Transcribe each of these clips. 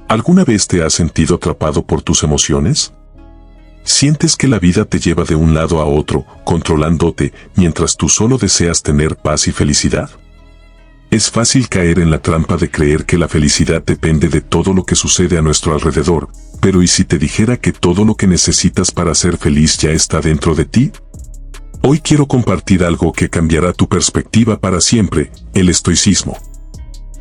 ¿Alguna vez te has sentido atrapado por tus emociones? ¿Sientes que la vida te lleva de un lado a otro, controlándote, mientras tú solo deseas tener paz y felicidad? Es fácil caer en la trampa de creer que la felicidad depende de todo lo que sucede a nuestro alrededor, pero ¿y si te dijera que todo lo que necesitas para ser feliz ya está dentro de ti? Hoy quiero compartir algo que cambiará tu perspectiva para siempre: el estoicismo.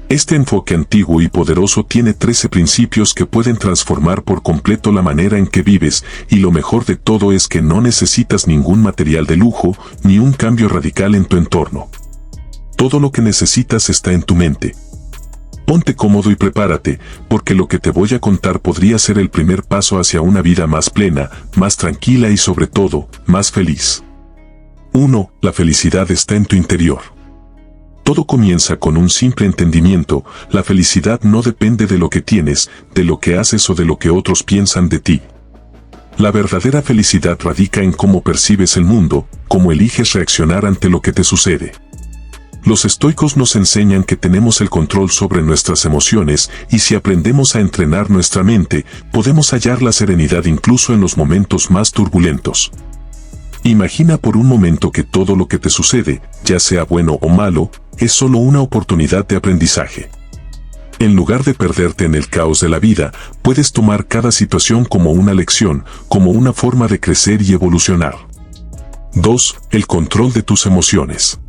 Este enfoque antiguo y poderoso tiene 13 principios que pueden transformar por completo la manera en que vives, y lo mejor de todo es que no necesitas ningún material de lujo, ni un cambio radical en tu entorno. Todo lo que necesitas está en tu mente. Ponte cómodo y prepárate, porque lo que te voy a contar podría ser el primer paso hacia una vida más plena, más tranquila y sobre todo, más feliz. 1. La felicidad está en tu interior. Todo comienza con un simple entendimiento: la felicidad no depende de lo que tienes, de lo que haces o de lo que otros piensan de ti. La verdadera felicidad radica en cómo percibes el mundo, cómo eliges reaccionar ante lo que te sucede. Los estoicos nos enseñan que tenemos el control sobre nuestras emociones, y si aprendemos a entrenar nuestra mente, podemos hallar la serenidad incluso en los momentos más turbulentos. Imagina por un momento que todo lo que te sucede, ya sea bueno o malo, es solo una oportunidad de aprendizaje. En lugar de perderte en el caos de la vida, puedes tomar cada situación como una lección, como una forma de crecer y evolucionar. 2. El control de tus emociones.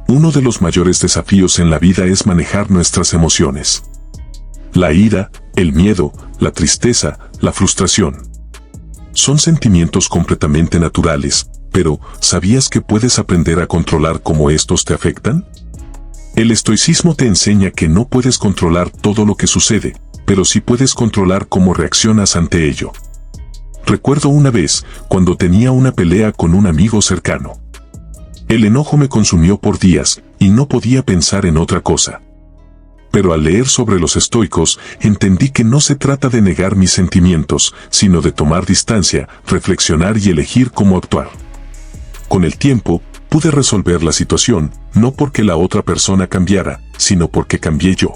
Uno de los mayores desafíos en la vida es manejar nuestras emociones. La ira, el miedo, la tristeza, la frustración. Son sentimientos completamente naturales, pero ¿sabías que puedes aprender a controlar cómo estos te afectan? El estoicismo te enseña que no puedes controlar todo lo que sucede, pero sí puedes controlar cómo reaccionas ante ello. Recuerdo una vez, cuando tenía una pelea con un amigo cercano. El enojo me consumió por días, y no podía pensar en otra cosa. Pero al leer sobre los estoicos, entendí que no se trata de negar mis sentimientos, sino de tomar distancia, reflexionar y elegir cómo actuar. Con el tiempo, pude resolver la situación, no porque la otra persona cambiara, sino porque cambié yo.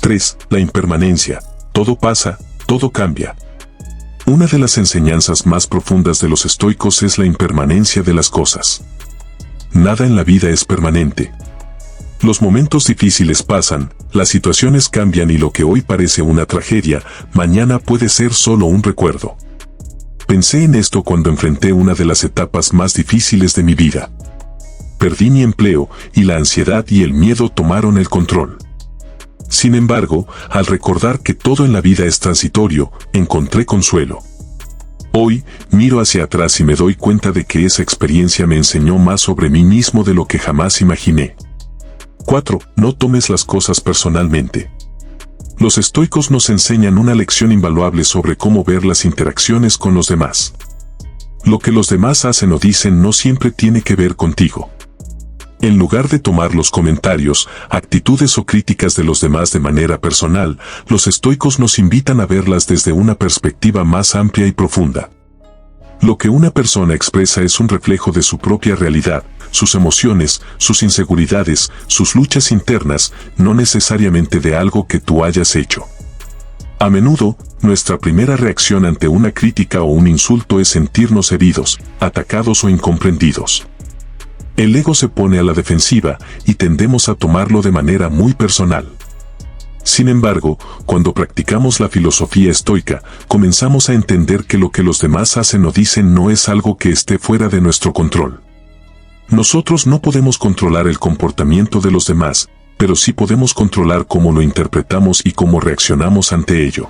3. La impermanencia. Todo pasa, todo cambia. Una de las enseñanzas más profundas de los estoicos es la impermanencia de las cosas. Nada en la vida es permanente. Los momentos difíciles pasan, las situaciones cambian y lo que hoy parece una tragedia, mañana puede ser solo un recuerdo. Pensé en esto cuando enfrenté una de las etapas más difíciles de mi vida. Perdí mi empleo, y la ansiedad y el miedo tomaron el control. Sin embargo, al recordar que todo en la vida es transitorio, encontré consuelo. Hoy, miro hacia atrás y me doy cuenta de que esa experiencia me enseñó más sobre mí mismo de lo que jamás imaginé. 4. No tomes las cosas personalmente. Los estoicos nos enseñan una lección invaluable sobre cómo ver las interacciones con los demás. Lo que los demás hacen o dicen no siempre tiene que ver contigo. En lugar de tomar los comentarios, actitudes o críticas de los demás de manera personal, los estoicos nos invitan a verlas desde una perspectiva más amplia y profunda. Lo que una persona expresa es un reflejo de su propia realidad, sus emociones, sus inseguridades, sus luchas internas, no necesariamente de algo que tú hayas hecho. A menudo, nuestra primera reacción ante una crítica o un insulto es sentirnos heridos, atacados o incomprendidos. El ego se pone a la defensiva y tendemos a tomarlo de manera muy personal. Sin embargo, cuando practicamos la filosofía estoica, comenzamos a entender que lo que los demás hacen o dicen no es algo que esté fuera de nuestro control. Nosotros no podemos controlar el comportamiento de los demás, pero sí podemos controlar cómo lo interpretamos y cómo reaccionamos ante ello.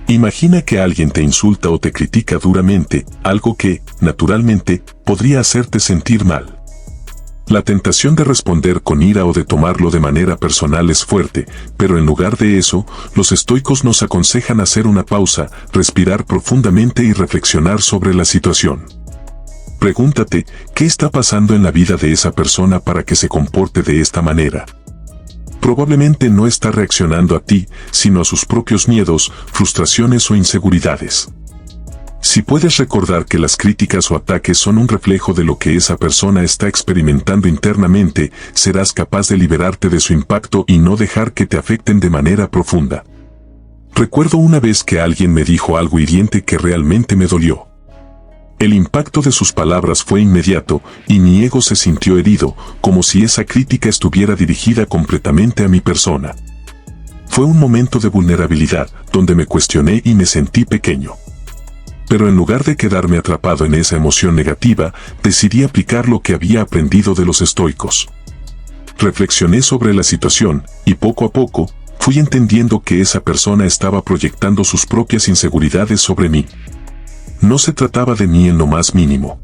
Imagina que alguien te insulta o te critica duramente, algo que, naturalmente, podría hacerte sentir mal. La tentación de responder con ira o de tomarlo de manera personal es fuerte, pero en lugar de eso, los estoicos nos aconsejan hacer una pausa, respirar profundamente y reflexionar sobre la situación. Pregúntate, ¿qué está pasando en la vida de esa persona para que se comporte de esta manera? Probablemente no está reaccionando a ti, sino a sus propios miedos, frustraciones o inseguridades. Si puedes recordar que las críticas o ataques son un reflejo de lo que esa persona está experimentando internamente, serás capaz de liberarte de su impacto y no dejar que te afecten de manera profunda. Recuerdo una vez que alguien me dijo algo hiriente que realmente me dolió. El impacto de sus palabras fue inmediato y mi ego se sintió herido, como si esa crítica estuviera dirigida completamente a mi persona. Fue un momento de vulnerabilidad, donde me cuestioné y me sentí pequeño. Pero en lugar de quedarme atrapado en esa emoción negativa, decidí aplicar lo que había aprendido de los estoicos. Reflexioné sobre la situación, y poco a poco, fui entendiendo que esa persona estaba proyectando sus propias inseguridades sobre mí. No se trataba de mí en lo más mínimo.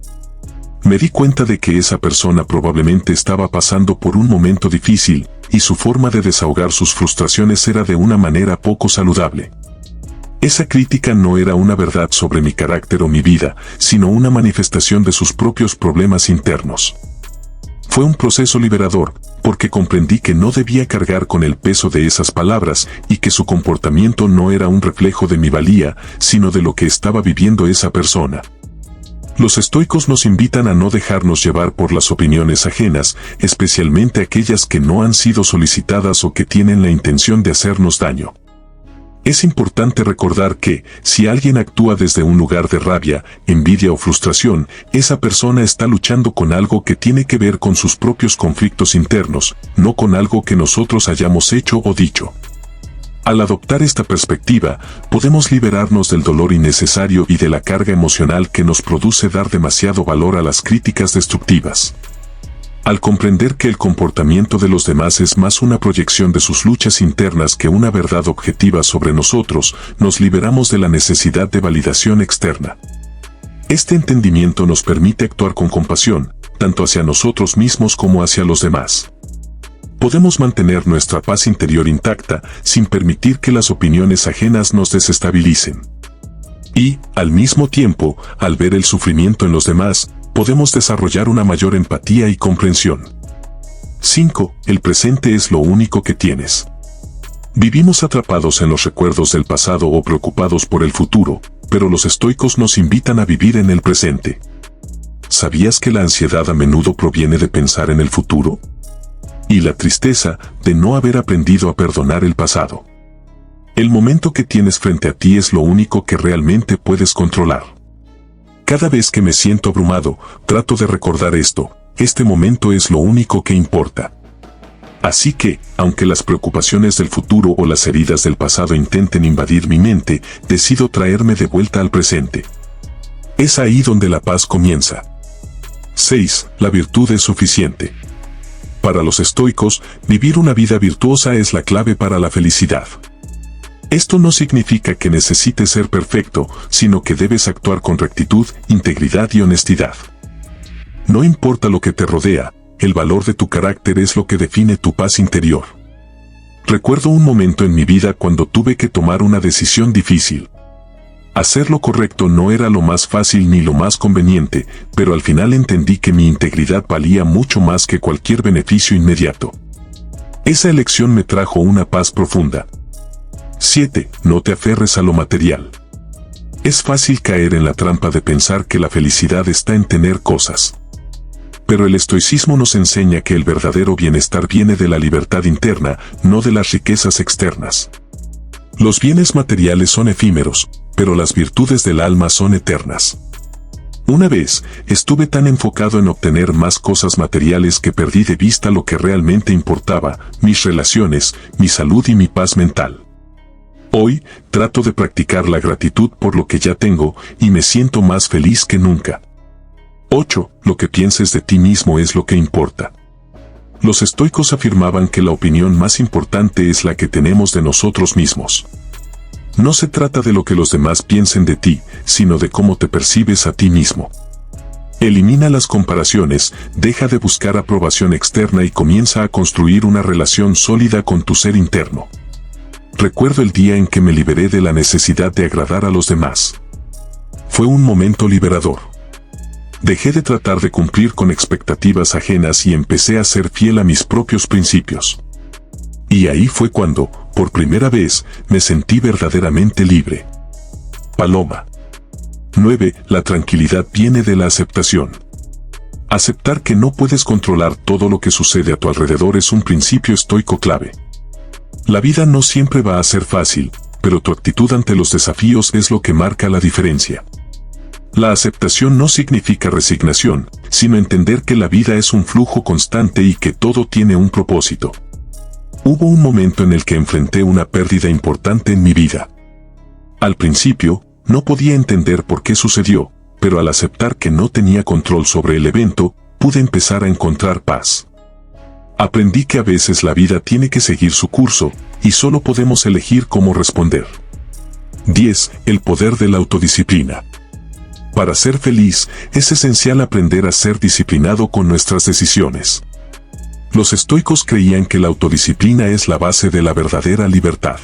Me di cuenta de que esa persona probablemente estaba pasando por un momento difícil, y su forma de desahogar sus frustraciones era de una manera poco saludable. Esa crítica no era una verdad sobre mi carácter o mi vida, sino una manifestación de sus propios problemas internos. Fue un proceso liberador, porque comprendí que no debía cargar con el peso de esas palabras y que su comportamiento no era un reflejo de mi valía, sino de lo que estaba viviendo esa persona. Los estoicos nos invitan a no dejarnos llevar por las opiniones ajenas, especialmente aquellas que no han sido solicitadas o que tienen la intención de hacernos daño. Es importante recordar que, si alguien actúa desde un lugar de rabia, envidia o frustración, esa persona está luchando con algo que tiene que ver con sus propios conflictos internos, no con algo que nosotros hayamos hecho o dicho. Al adoptar esta perspectiva, podemos liberarnos del dolor innecesario y de la carga emocional que nos produce dar demasiado valor a las críticas destructivas. Al comprender que el comportamiento de los demás es más una proyección de sus luchas internas que una verdad objetiva sobre nosotros, nos liberamos de la necesidad de validación externa. Este entendimiento nos permite actuar con compasión, tanto hacia nosotros mismos como hacia los demás. Podemos mantener nuestra paz interior intacta sin permitir que las opiniones ajenas nos desestabilicen. Y, al mismo tiempo, al ver el sufrimiento en los demás, podemos desarrollar una mayor empatía y comprensión. 5. El presente es lo único que tienes. Vivimos atrapados en los recuerdos del pasado o preocupados por el futuro, pero los estoicos nos invitan a vivir en el presente. ¿Sabías que la ansiedad a menudo proviene de pensar en el futuro? Y la tristeza de no haber aprendido a perdonar el pasado. El momento que tienes frente a ti es lo único que realmente puedes controlar. Cada vez que me siento abrumado, trato de recordar esto: este momento es lo único que importa. Así que, aunque las preocupaciones del futuro o las heridas del pasado intenten invadir mi mente, decido traerme de vuelta al presente. Es ahí donde la paz comienza. 6. La virtud es suficiente. Para los estoicos, vivir una vida virtuosa es la clave para la felicidad. Esto no significa que necesites ser perfecto, sino que debes actuar con rectitud, integridad y honestidad. No importa lo que te rodea, el valor de tu carácter es lo que define tu paz interior. Recuerdo un momento en mi vida cuando tuve que tomar una decisión difícil. Hacer lo correcto no era lo más fácil ni lo más conveniente, pero al final entendí que mi integridad valía mucho más que cualquier beneficio inmediato. Esa elección me trajo una paz profunda. 7. No te aferres a lo material. Es fácil caer en la trampa de pensar que la felicidad está en tener cosas. Pero el estoicismo nos enseña que el verdadero bienestar viene de la libertad interna, no de las riquezas externas. Los bienes materiales son efímeros, pero las virtudes del alma son eternas. Una vez, estuve tan enfocado en obtener más cosas materiales que perdí de vista lo que realmente importaba: mis relaciones, mi salud y mi paz mental. Hoy, trato de practicar la gratitud por lo que ya tengo, y me siento más feliz que nunca. 8. Lo que pienses de ti mismo es lo que importa. Los estoicos afirmaban que la opinión más importante es la que tenemos de nosotros mismos. No se trata de lo que los demás piensen de ti, sino de cómo te percibes a ti mismo. Elimina las comparaciones, deja de buscar aprobación externa y comienza a construir una relación sólida con tu ser interno. Recuerdo el día en que me liberé de la necesidad de agradar a los demás. Fue un momento liberador. Dejé de tratar de cumplir con expectativas ajenas y empecé a ser fiel a mis propios principios. Y ahí fue cuando, por primera vez, me sentí verdaderamente libre. Paloma. 9. La tranquilidad viene de la aceptación. Aceptar que no puedes controlar todo lo que sucede a tu alrededor es un principio estoico clave. La vida no siempre va a ser fácil, pero tu actitud ante los desafíos es lo que marca la diferencia. La aceptación no significa resignación, sino entender que la vida es un flujo constante y que todo tiene un propósito. Hubo un momento en el que enfrenté una pérdida importante en mi vida. Al principio, no podía entender por qué sucedió, pero al aceptar que no tenía control sobre el evento, pude empezar a encontrar paz. Aprendí que a veces la vida tiene que seguir su curso, y solo podemos elegir cómo responder. 10. El poder de la autodisciplina. Para ser feliz, es esencial aprender a ser disciplinado con nuestras decisiones. Los estoicos creían que la autodisciplina es la base de la verdadera libertad.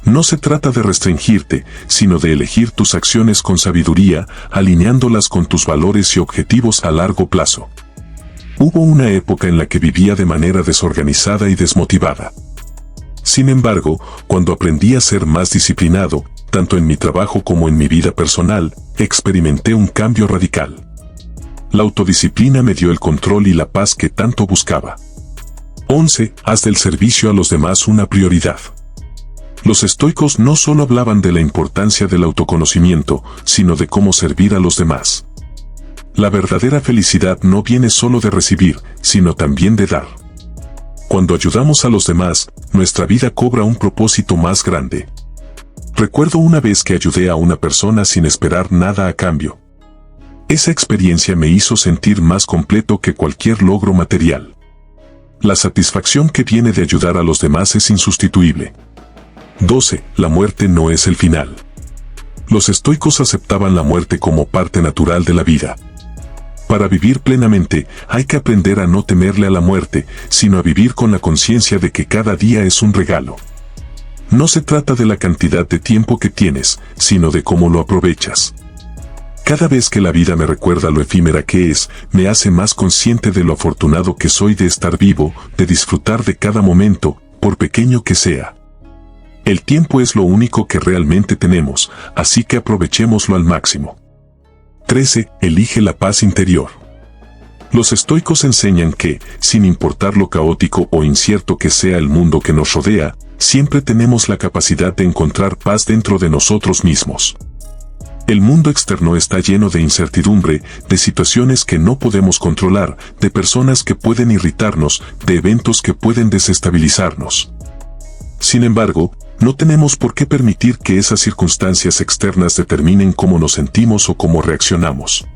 No se trata de restringirte, sino de elegir tus acciones con sabiduría, alineándolas con tus valores y objetivos a largo plazo. Hubo una época en la que vivía de manera desorganizada y desmotivada. Sin embargo, cuando aprendí a ser más disciplinado, tanto en mi trabajo como en mi vida personal, experimenté un cambio radical. La autodisciplina me dio el control y la paz que tanto buscaba. 11. Haz del servicio a los demás una prioridad. Los estoicos no solo hablaban de la importancia del autoconocimiento, sino de cómo servir a los demás. La verdadera felicidad no viene solo de recibir, sino también de dar. Cuando ayudamos a los demás, nuestra vida cobra un propósito más grande. Recuerdo una vez que ayudé a una persona sin esperar nada a cambio. Esa experiencia me hizo sentir más completo que cualquier logro material. La satisfacción que viene de ayudar a los demás es insustituible. 12. La muerte no es el final. Los estoicos aceptaban la muerte como parte natural de la vida. Para vivir plenamente, hay que aprender a no temerle a la muerte, sino a vivir con la conciencia de que cada día es un regalo. No se trata de la cantidad de tiempo que tienes, sino de cómo lo aprovechas. Cada vez que la vida me recuerda lo efímera que es, me hace más consciente de lo afortunado que soy de estar vivo, de disfrutar de cada momento, por pequeño que sea. El tiempo es lo único que realmente tenemos, así que aprovechémoslo al máximo. 13. Elige la paz interior. Los estoicos enseñan que, sin importar lo caótico o incierto que sea el mundo que nos rodea, siempre tenemos la capacidad de encontrar paz dentro de nosotros mismos. El mundo externo está lleno de incertidumbre, de situaciones que no podemos controlar, de personas que pueden irritarnos, de eventos que pueden desestabilizarnos. Sin embargo, no tenemos por qué permitir que esas circunstancias externas determinen cómo nos sentimos o cómo reaccionamos.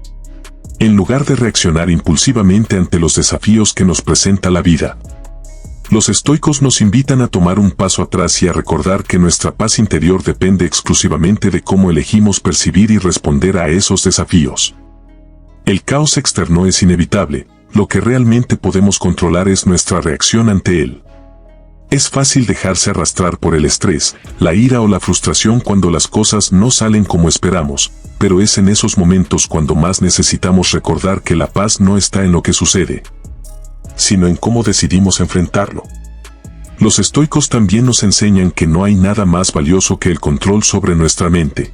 En lugar de reaccionar impulsivamente ante los desafíos que nos presenta la vida, los estoicos nos invitan a tomar un paso atrás y a recordar que nuestra paz interior depende exclusivamente de cómo elegimos percibir y responder a esos desafíos. El caos externo es inevitable, lo que realmente podemos controlar es nuestra reacción ante él. Es fácil dejarse arrastrar por el estrés, la ira o la frustración cuando las cosas no salen como esperamos, pero es en esos momentos cuando más necesitamos recordar que la paz no está en lo que sucede, sino en cómo decidimos enfrentarlo. Los estoicos también nos enseñan que no hay nada más valioso que el control sobre nuestra mente.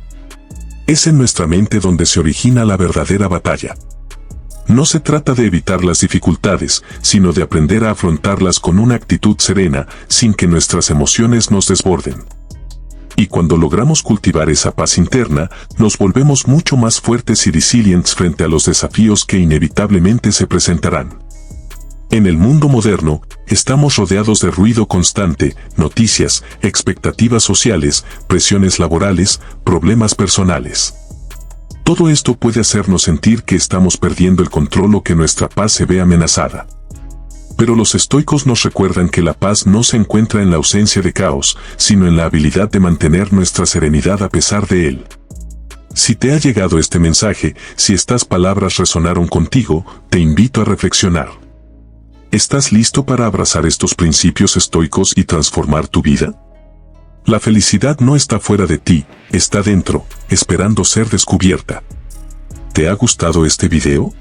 Es en nuestra mente donde se origina la verdadera batalla. No se trata de evitar las dificultades, sino de aprender a afrontarlas con una actitud serena, sin que nuestras emociones nos desborden. Y cuando logramos cultivar esa paz interna, nos volvemos mucho más fuertes y resilientes frente a los desafíos que inevitablemente se presentarán. En el mundo moderno, estamos rodeados de ruido constante, noticias, expectativas sociales, presiones laborales, problemas personales. Todo esto puede hacernos sentir que estamos perdiendo el control o que nuestra paz se ve amenazada. Pero los estoicos nos recuerdan que la paz no se encuentra en la ausencia de caos, sino en la habilidad de mantener nuestra serenidad a pesar de él. Si te ha llegado este mensaje, si estas palabras resonaron contigo, te invito a reflexionar. ¿Estás listo para abrazar estos principios estoicos y transformar tu vida? La felicidad no está fuera de ti, está dentro, esperando ser descubierta. ¿Te ha gustado este video?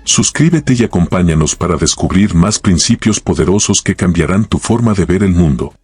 Suscríbete y acompáñanos para descubrir más principios poderosos que cambiarán tu forma de ver el mundo.